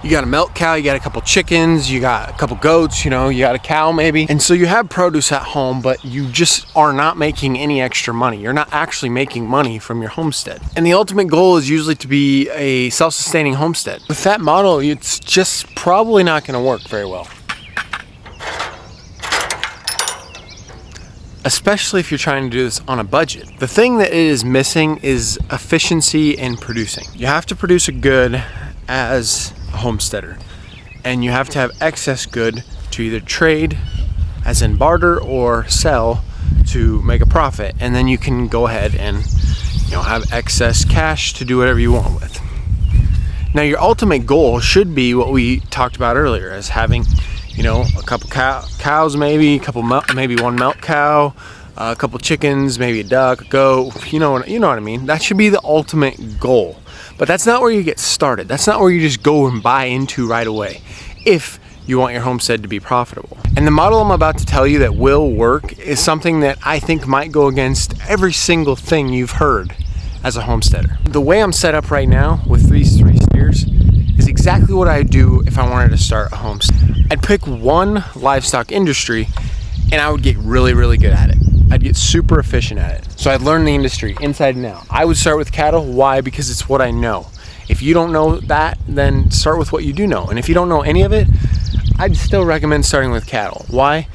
You got a milk cow, you got a couple chickens, you got a couple goats, you got a cow maybe. And so you have produce at home, but you just are not making any extra money. You're not actually making money from your homestead. And the ultimate goal is usually to be a self-sustaining homestead. With that model, it's just probably not gonna work very well. Especially if you're trying to do this on a budget. The thing that it is missing is efficiency in producing. You have to produce a good as a homesteader, and you have to have excess good to either trade, as in barter, or sell to make a profit, and then you can go ahead and have excess cash to do whatever you want with. Now your ultimate goal should be what we talked about earlier, as having a couple cows, maybe maybe one milk cow, a couple chickens, maybe a duck, a goat, you know what I mean. That should be the ultimate goal. But that's not where you get started. That's not where you just go and buy into right away if you want your homestead to be profitable. And the model I'm about to tell you that will work is something that I think might go against every single thing you've heard as a homesteader. The way I'm set up right now with these 3 steers is exactly what I'd do if I wanted to start a homestead. I'd pick one livestock industry and I would get really, really good at it. I'd get super efficient at it. So I'd learn the industry inside and out. I would start with cattle. Why? Because it's what I know. If you don't know that, then start with what you do know. And if you don't know any of it, I'd still recommend starting with cattle. Why?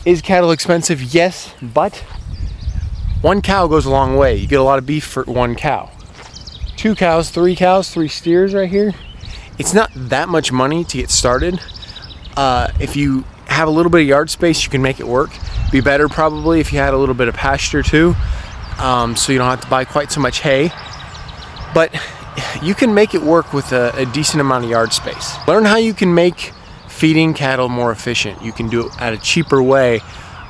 Is cattle expensive? Yes, but one cow goes a long way. You get a lot of beef for one cow. 2 cows, 3 cows, 3 steers right here. It's not that much money to get started. If you have a little bit of yard space, you can make it work. Be better probably if you had a little bit of pasture too, so you don't have to buy quite so much hay. But you can make it work with a decent amount of yard space. Learn how you can make feeding cattle more efficient. You can do it at a cheaper way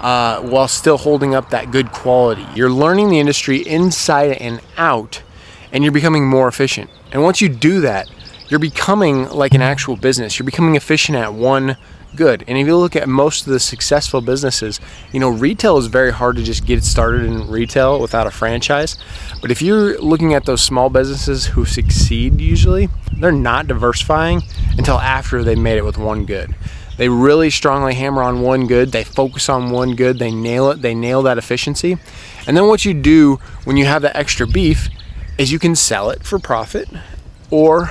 while still holding up that good quality. You're learning the industry inside and out, and you're becoming more efficient. And once you do that, you're becoming like an actual business. You're becoming efficient at one good. And if you look at most of the successful businesses, retail is very hard to just get started in retail without a franchise. But if you're looking at those small businesses who succeed, usually they're not diversifying until after they made it with one good. They really strongly hammer on one good. They focus on one good. They nail it. They nail that efficiency. And then what you do when you have that extra beef is you can sell it for profit, or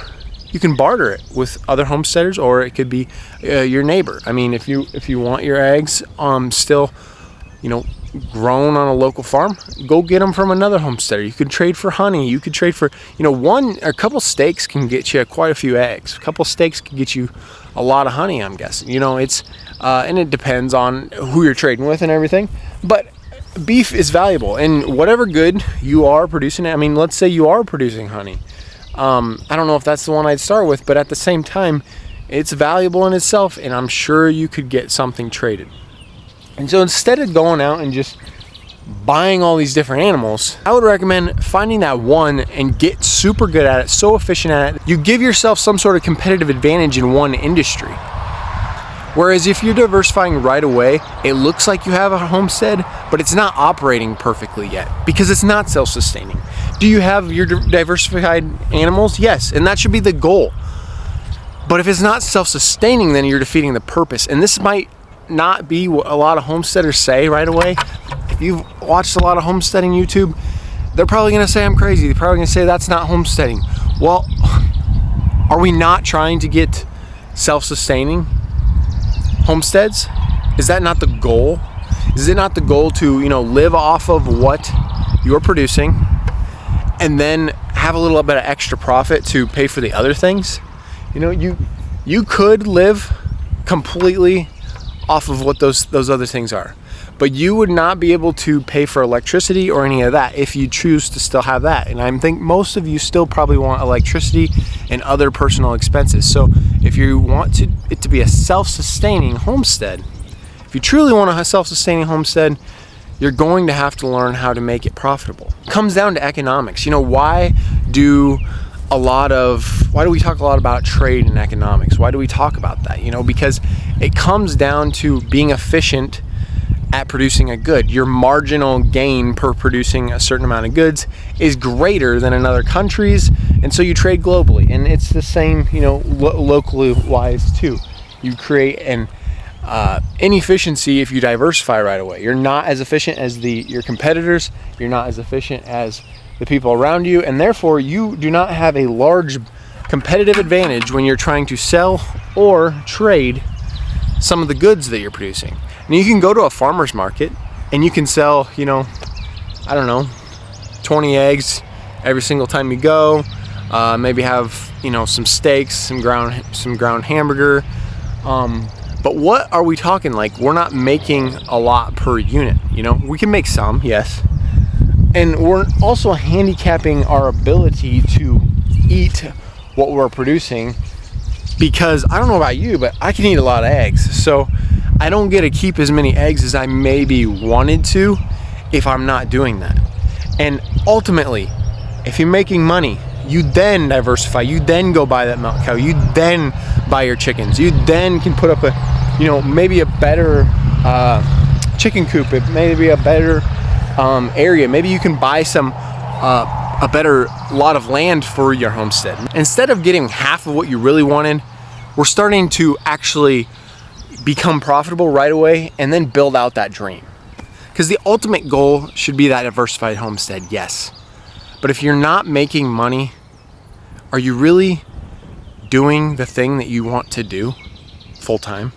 you can barter it with other homesteaders, or it could be your neighbor. I mean, if you want your eggs still, grown on a local farm, go get them from another homesteader. You could trade for honey. You could trade for, a couple steaks can get you quite a few eggs. A couple steaks can get you a lot of honey, I'm guessing. It's and it depends on who you're trading with and everything. But beef is valuable, and whatever good you are producing. I mean, let's say you are producing honey. I don't know if that's the one I'd start with, but at the same time, it's valuable in itself, and I'm sure you could get something traded. And so instead of going out and just buying all these different animals, I would recommend finding that one and get super good at it, so efficient at it. You give yourself some sort of competitive advantage in one industry. Whereas if you're diversifying right away, it looks like you have a homestead, but it's not operating perfectly yet because it's not self-sustaining. Do you have your diversified animals? Yes, and that should be the goal. But if it's not self-sustaining, then you're defeating the purpose. And this might not be what a lot of homesteaders say right away. If you've watched a lot of homesteading YouTube, they're probably going to say I'm crazy. They're probably going to say that's not homesteading. Well, are we not trying to get self-sustaining homesteads? Is that not the goal? Is it not the goal to live off of what you're producing and then have a little bit of extra profit to pay for the other things? You could live completely off of what those other things are, but you would not be able to pay for electricity or any of that if you choose to still have that. And I think most of you still probably want electricity and other personal expenses. So if you want it to be a self-sustaining homestead, if you truly want a self-sustaining homestead, you're going to have to learn how to make it profitable. It comes down to economics. Why do we talk a lot about trade and economics? Why do we talk about that? Because it comes down to being efficient at producing a good. Your marginal gain per producing a certain amount of goods is greater than another country's, And so you trade globally, and it's the same, you know, locally wise too. You create an inefficiency if you diversify right away. You're not as efficient as your competitors. You're not as efficient as the people around you, and therefore you do not have a large competitive advantage when you're trying to sell or trade some of the goods that you're producing. And you can go to a farmer's market and you can sell, you know, I don't know, 20 eggs every single time you go. Maybe have, you know, some steaks, some ground hamburger. But what are we talking? Like, we're not making a lot per unit. You know, we can make some, yes. And we're also handicapping our ability to eat what we're producing, because I don't know about you, but I can eat a lot of eggs. So I don't get to keep as many eggs as I maybe wanted to if I'm not doing that. And ultimately, if you're making money, you then diversify. You then go buy that milk cow. You then buy your chickens. You then can put up a, you know, maybe a better chicken coop. It may be a better area. Maybe you can buy some a better lot of land for your homestead. Instead of getting half of what you really wanted, we're starting to actually become profitable right away and then build out that dream. Because the ultimate goal should be that diversified homestead, yes. But if you're not making money, are you really doing the thing that you want to do full time?